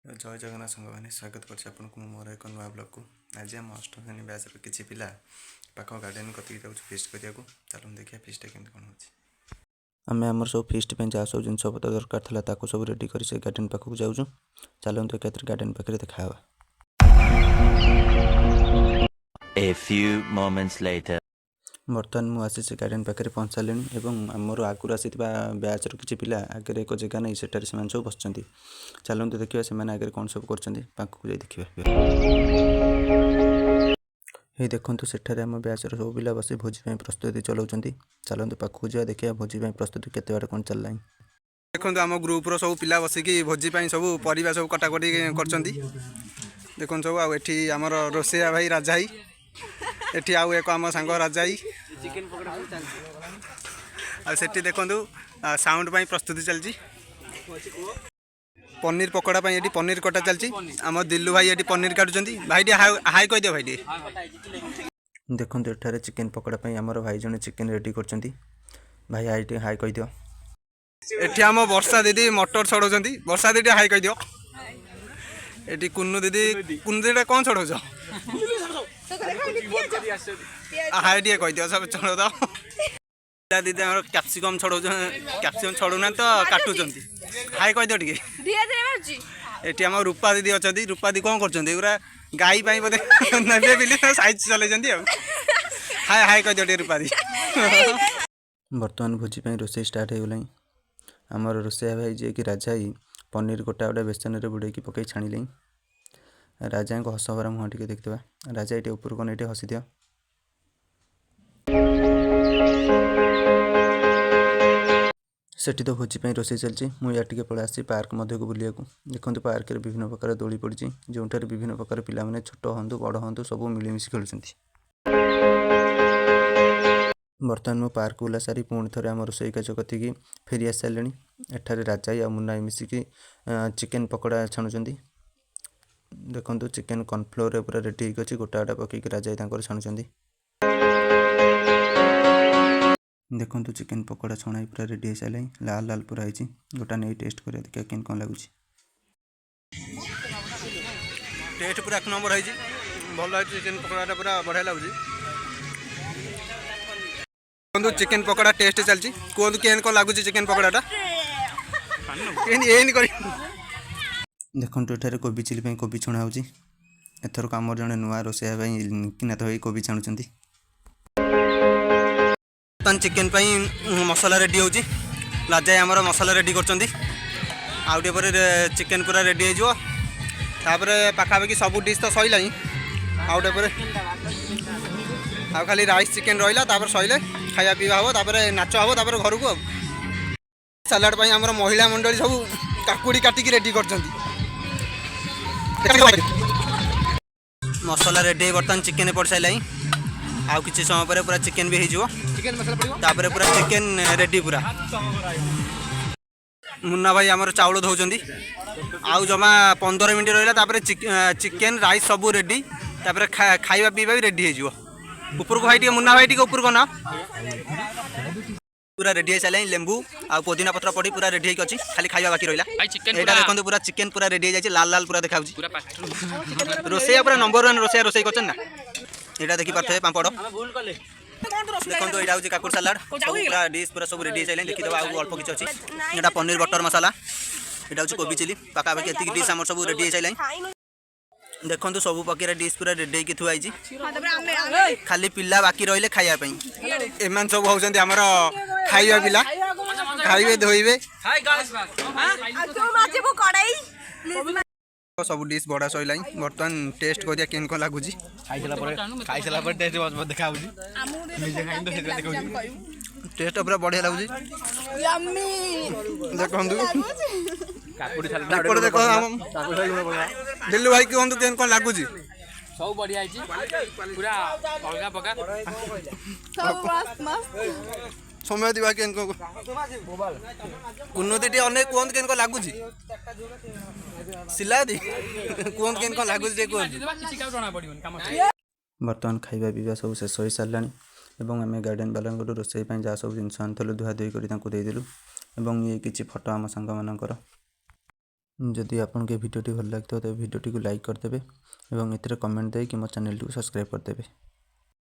जय जगन्नाथ सांग मैंने स्वागत कर मोर एक नुआ ब्लॉग को आज आम अष्टम श्रेणी बैच किसी पिला पाख गार्डन कति जाऊँ फिस्ट करने चलो देखिए फिस्ट के कौन हो आम आम सब फिस्ट जहाँ सब जिन पतर दरकार था सब रेडी कर गार्डन पाखक जाऊँ चलते एक गार्डन पाखे देखा। A few moments later. बर्तमान मुझे गार्डन पाखे पहुँच सारे आमर आगुरी आसी बैचर किसी पिला आगे एक जगह नहीं सेठार से सब बस चलते देखिए से आगे कौन सब कर देखिए ये देखो सेठार आम बैचर सब पिला बस भोजी प्रस्तुति चलाऊँ चलते पाखक जा देखिए भोजी प्रस्तुति केते बार कौन चलना देखो आम ग्रुप सब पिला बसिकी भोजी सब परिवा सब कटाकटी कर देखो सब आठी आमर रोसैया भाई राजा भाई एठी आउ एक आम सांग राजाई आठी देखु साउंड प्रस्तुति चलती पनीर पकोड़ा ये पनीर कटा चलती आम दिल्लू भाई ये पनीर काटुंट भाई हाई कह दियो भाई देखो एठार चिकेन पकोड़ा आमर भाई जन चिकेन रेडी कर भाई हाई कह दियो एठी आम वर्षा दीदी मटर छड़ाऊँ वर्षा दीदी हाई कह दियो ये कुन्नू दीदी कौन छड़ाऊ हाई टे कह दियो सब छड़ दो दीदी कैप्सिकम छड़ाऊ कैप्सिकम छड़ाऊना तो काटुंट हाई कह दियो ये आम रूपा दीदी अच्छा रूपा दी कौन कर गाई बोधे साइज चल हाई हाई कह दियो रूपा दी बर्तमान भोजी रोसे स्टार्ट हो गला आमर रोसैया भाई जी कि राजा ही पनीर गोटा गोटा बेसन बुड़े पकई छाणिले राजा को हस भरा मुँह टे देखा राजा ये ऊपर कौन ये हसी दियो सेठी तो भोजी रोसे चलती मुझे टे पलि आसी पार्क को बुलिया देखो पार्क में विभिन्न प्रकार दोली पड़ी जो विभिन्न प्रकार पिला छोट हूँ बड़ हूँ सब मिलमिश खेलुं बर्तमान मो पार्क बुला सारी पुणी थे आम रोसई काज कति फेरी आसी सारे एठार राजा या मुन्ना मिसिकी चिकेन पकोड़ा छाणुंट देखो चिकेन कॉर्नफ्लोर पूरा रेडी होगी गोटा गोटा पकईक राजा छाणुंट देखो चिकेन पकोड़ा छणा पूरा रेडी हो सारे लाल लाल पूरा है गोटा नहीं टेस्ट कर देखिए केन कौन लगुच टेस्ट पूरा एक नंबर है भल चिकेन पकोड़ा पूरा बढ़िया लगुच चिकेन पकोड़ा टेस्ट चलती कहतु केन कौन लगुच चिकेन पकोड़ा देखो एठार कोबी चिली कोबी छुणा हो एथर आमर जड़े नुआ रोसैया किनाथ भाई कोबी छाणुंट चिकेन मसला रेडी हो राजा आमर मसला रेडी कर चिकेन पूरा रेडी हो पाखापाखि सब डिश तो सैला आउटे आ खाली राइस चिकेन रहा सैले खाया पीवा हम नाच हम घर को सालाड आमर महिला मंडली सब काकुड़ी काटिकी रेडी कर मसला रेडी बर्तमान चिकेन पड़ सारे आउ किसी समय पर पूरा चिकेन भी हो पूरा चिकेन रेडी पूरा मुन्ना भाई आमर चाउल धोचंदी आउ जमा 15 मिनट रहा चिकेन राइस सब रेडी खाଇବା पीवा भी रेडी हो ऊपर को भाई मुन्ना भाई ऊपर को ना पूरा रेडी हो सारे लेंबू आ पुदीना पत्र पड़ी पूरा रेडी अच्छी खाली खाଇବା बाकी रहा देखो पूरा चिकेन पूरा रेडी हो लाल लाल पूरा देखा रोसैया पूरा नंबर 1 रोसैया रोसई कर यहाँ देखी पारे पापड़ देखो यहाँ हूँ काकुड़ सालाड पूरा डिश पूरा सब रेडी सारे देखीद अल्प किसी अच्छी यहाँ पनीर बटर मसाला यहाँ हूँ कोबी चिली पाखापाखि एति डिश आम सब रेडी सारे देखो सब पकड़ डिश पूरा रेडी होगी थुआई खाली पिला बाकी रही खायापी एम सब होती आमर खाଇବା पिला खाइबे धोइबे सब डिश बड़ा सैला बर्तमान टेस्ट कर केन कौन लगुच टेस्ट पूरा बढ़िया लगुच देखो देखो दिल्लू भाई कहतु केन कौन लगुच सब बढ़िया पूरा अलगा पका समय दिवा केन को उन्नति टे अनेक कहतु केन कौन लगुच सिला दी कहतु केन कौन लगुच बर्तमान खाଇବା पीवा सब शेष हो सारा एवं आम गार्डन बाला रोसई जहाँ सब जिन आनी धुआ धुई कर देदेलु ये किसी फोटो आम सांग मानकर जदि आपको भिडियोटी भल लगे तो भिडियोटी को लाइक करदे और ये कमेंट देकि मो चैनल को सब्सक्राइब करदे।